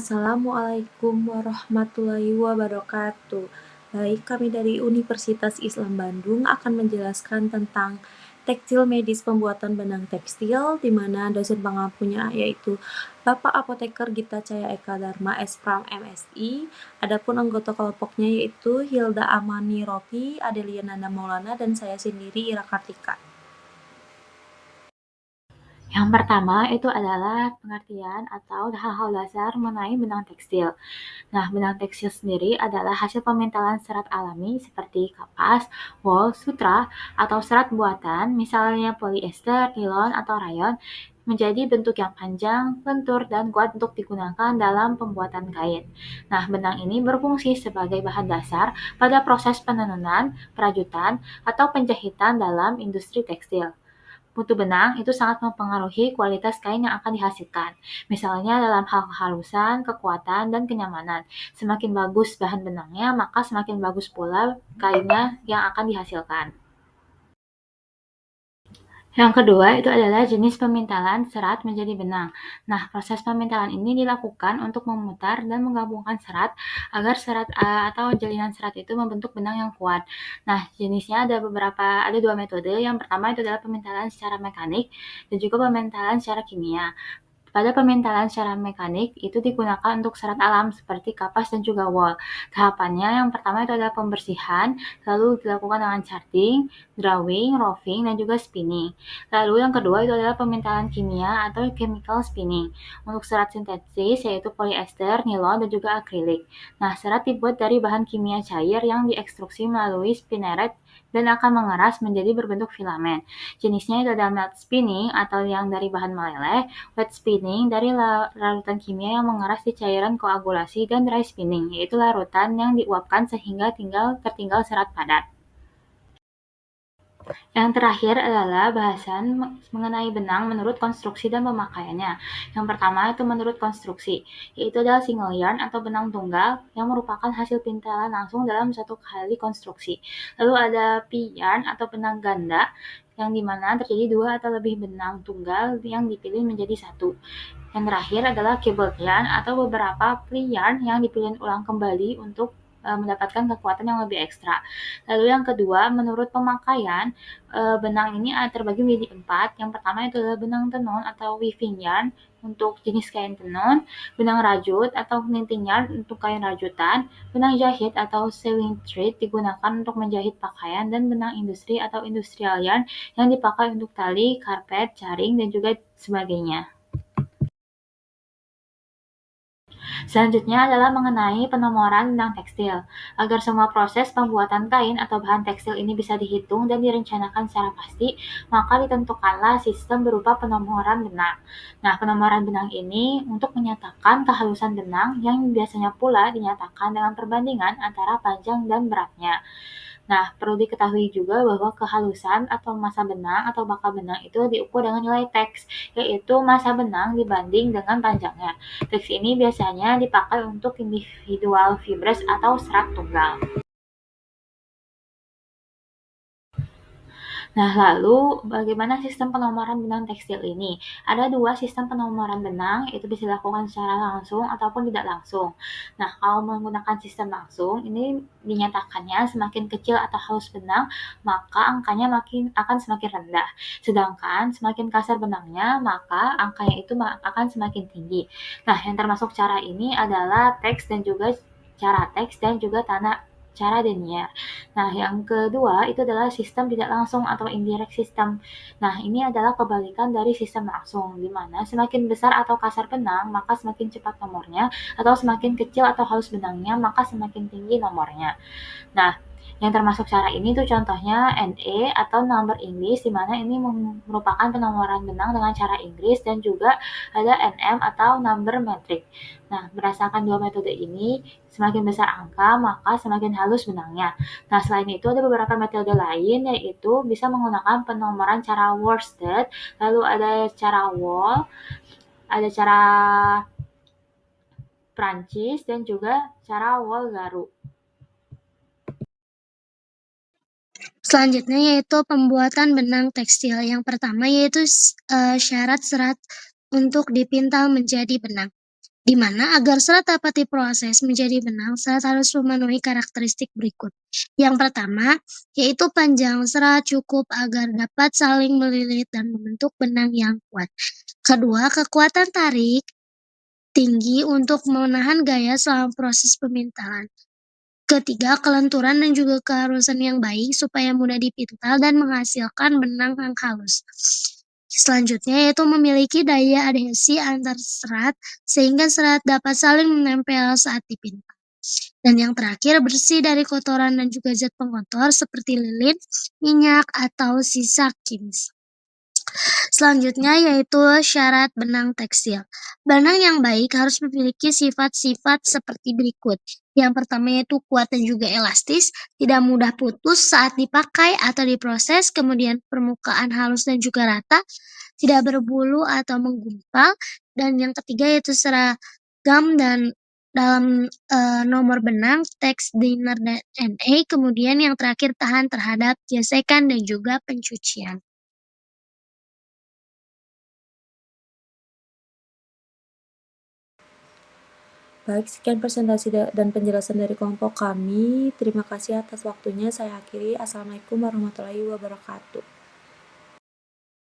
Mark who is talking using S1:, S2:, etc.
S1: Assalamualaikum warahmatullahi wabarakatuh. Baik, kami dari Universitas Islam Bandung akan menjelaskan tentang tekstil medis pembuatan benang tekstil, di mana dosen pengampunya yaitu Bapak Apoteker Gita Caya Eka Dharma Espram MSI. Adapun anggota kelompoknya yaitu Hilda Amani Rofi, Adelia Nanda Maulana, dan saya sendiri Ira Kartika.
S2: Yang pertama itu adalah pengertian atau hal-hal dasar mengenai benang tekstil. Nah, benang tekstil sendiri adalah hasil pemintalan serat alami seperti kapas, wol, sutra, atau serat buatan, misalnya polyester, nilon, atau rayon, menjadi bentuk yang panjang, lentur, dan kuat untuk digunakan dalam pembuatan kain. Nah, benang ini berfungsi sebagai bahan dasar pada proses penenunan, perajutan, atau penjahitan dalam industri tekstil. Mutu benang itu sangat mempengaruhi kualitas kain yang akan dihasilkan. Misalnya dalam hal kehalusan, kekuatan, dan kenyamanan. Semakin bagus bahan benangnya, maka semakin bagus pula kainnya yang akan dihasilkan. Yang kedua itu adalah jenis pemintalan serat menjadi benang. Nah, proses pemintalan ini dilakukan untuk memutar dan menggabungkan serat agar serat atau jalinan serat itu membentuk benang yang kuat. Nah, jenisnya ada dua metode. Yang pertama itu adalah pemintalan secara mekanik dan juga pemintalan secara kimia. Pada pemintalan secara mekanik, itu digunakan untuk serat alam seperti kapas dan juga wol. Tahapannya yang pertama itu adalah pembersihan, lalu dilakukan dengan carding, drawing, roving, dan juga spinning. Lalu yang kedua itu adalah pemintalan kimia atau chemical spinning. Untuk serat sintetis yaitu polyester, nilon, dan juga akrilik. Nah, serat dibuat dari bahan kimia cair yang diekstruksi melalui spinneret dan akan mengeras menjadi berbentuk filamen. Jenisnya itu adalah melt spinning atau yang dari bahan meleleh, wet spinning dari larutan kimia yang mengeras di cairan koagulasi, dan dry spinning yaitu larutan yang diuapkan sehingga tertinggal serat padat. Yang terakhir adalah bahasan mengenai benang menurut konstruksi dan pemakaiannya. Yang pertama itu menurut konstruksi, yaitu adalah single yarn atau benang tunggal yang merupakan hasil pintalan langsung dalam satu kali konstruksi. Lalu ada P-yarn atau benang ganda, yang dimana terjadi dua atau lebih benang tunggal yang dipilih menjadi satu. Yang terakhir adalah cable yarn atau beberapa ply yarn yang dipilih ulang kembali untuk mendapatkan kekuatan yang lebih ekstra. Lalu yang kedua, menurut pemakaian, benang ini terbagi menjadi empat. Yang pertama itu adalah benang tenun atau weaving yarn untuk jenis kain tenun, benang rajut atau knitting yarn untuk kain rajutan, benang jahit atau sewing thread digunakan untuk menjahit pakaian, dan benang industri atau industrial yarn yang dipakai untuk tali, karpet, jaring, dan juga sebagainya. Selanjutnya adalah mengenai penomoran benang tekstil. Agar semua proses pembuatan kain atau bahan tekstil ini bisa dihitung dan direncanakan secara pasti, maka ditentukanlah sistem berupa penomoran benang. Nah, penomoran benang ini untuk menyatakan kehalusan benang yang biasanya pula dinyatakan dengan perbandingan antara panjang dan beratnya. Nah, perlu diketahui juga bahwa kehalusan atau massa benang atau bakal benang itu diukur dengan nilai teks, yaitu massa benang dibanding dengan panjangnya. Teks ini biasanya dipakai untuk individual fibres atau serat tunggal. Nah, lalu bagaimana sistem penomoran benang tekstil ini? Ada dua sistem penomoran benang, itu bisa dilakukan secara langsung ataupun tidak langsung. Nah, kalau menggunakan sistem langsung, ini dinyatakannya semakin kecil atau halus benang, maka angkanya akan semakin rendah. Sedangkan semakin kasar benangnya, maka angkanya itu akan semakin tinggi. Nah, yang termasuk cara ini adalah teks dan juga cara teks dan juga cara denier. Nah, yang kedua itu adalah sistem tidak langsung atau indirect system. Nah, ini adalah kebalikan dari sistem langsung, di mana semakin besar atau kasar benang, maka semakin cepat nomornya, atau semakin kecil atau halus benangnya, maka semakin tinggi nomornya. Nah, yang termasuk cara ini tuh contohnya NE atau number English, di mana ini merupakan penomoran benang dengan cara Inggris, dan juga ada NM atau number metric. Nah, berdasarkan dua metode ini, semakin besar angka, maka semakin halus benangnya. Nah, selain itu ada beberapa metode lain, yaitu bisa menggunakan penomoran cara worsted, lalu ada cara wall, ada cara Prancis, dan juga cara wall garu.
S3: Selanjutnya yaitu pembuatan benang tekstil. Yang pertama yaitu syarat serat untuk dipintal menjadi benang. di mana agar serat dapat diproses menjadi benang, serat harus memenuhi karakteristik berikut. Yang pertama, yaitu panjang serat cukup agar dapat saling melilit dan membentuk benang yang kuat. Kedua, kekuatan tarik tinggi untuk menahan gaya selama proses pemintalan. Ketiga, kelenturan dan juga kehalusan yang baik supaya mudah dipintal dan menghasilkan benang yang halus. Selanjutnya yaitu memiliki daya adhesi antar serat sehingga serat dapat saling menempel saat dipintal. Dan yang terakhir, bersih dari kotoran dan juga zat pengotor seperti lilin, minyak, atau sisa kimis. Selanjutnya yaitu syarat benang tekstil. Benang yang baik harus memiliki sifat-sifat seperti berikut. Yang pertama yaitu kuat dan juga elastis, tidak mudah putus saat dipakai atau diproses, kemudian permukaan halus dan juga rata, tidak berbulu atau menggumpal, dan yang ketiga yaitu seragam dan dalam nomor benang, teks, dinner, dan NA, kemudian yang terakhir tahan terhadap gesekan dan juga pencucian.
S1: Baik, sekian presentasi dan penjelasan dari kelompok kami. Terima kasih atas waktunya. Saya akhiri. Assalamualaikum warahmatullahi wabarakatuh.